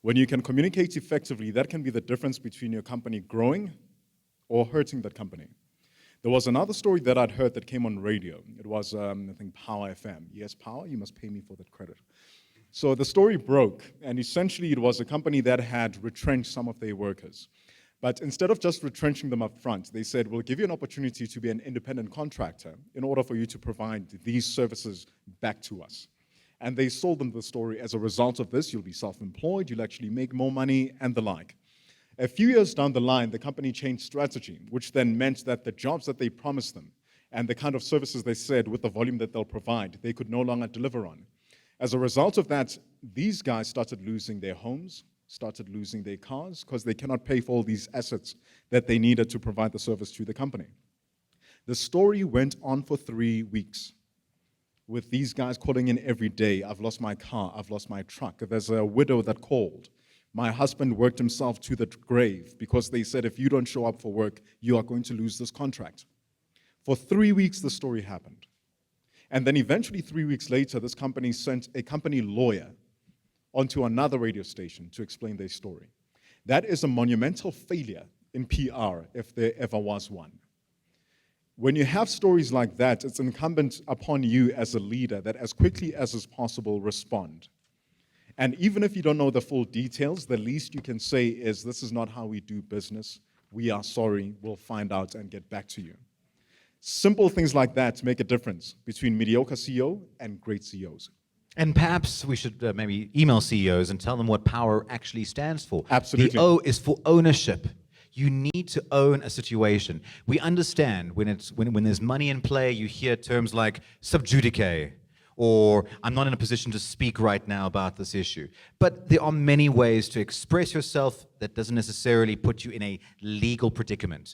When you can communicate effectively, that can be the difference between your company growing or hurting that company. There was another story that I'd heard that came on radio. It was, I think, Power FM. Yes, Power, you must pay me for that credit. So the story broke, and essentially it was a company that had retrenched some of their workers. But instead of just retrenching them up front, they said, we'll give you an opportunity to be an independent contractor in order for you to provide these services back to us. And they sold them the story. As a result of this, you'll be self-employed, you'll actually make more money, and the like. A few years down the line, the company changed strategy, which then meant that the jobs that they promised them and the kind of services they said with the volume that they'll provide, they could no longer deliver on. As a result of that, these guys started losing their homes, started losing their cars, because they cannot pay for all these assets that they needed to provide the service to the company. The story went on for 3 weeks, with these guys calling in every day, I've lost my car, I've lost my truck. There's a widow that called. My husband worked himself to the grave because they said, if you don't show up for work, you are going to lose this contract. For 3 weeks, the story happened. And then eventually 3 weeks later, this company sent a company lawyer onto another radio station to explain their story. That is a monumental failure in PR, if there ever was one. When you have stories like that, it's incumbent upon you as a leader that as quickly as is possible, respond. And even if you don't know the full details, the least you can say is, this is not how we do business. We are sorry, we'll find out and get back to you. Simple things like that make a difference between mediocre CEO and great CEOs. And perhaps we should maybe email CEOs and tell them what power actually stands for. Absolutely. The O is for ownership. You need to own a situation. We understand when there's money in play, you hear terms like sub judice, or I'm not in a position to speak right now about this issue. But there are many ways to express yourself that doesn't necessarily put you in a legal predicament.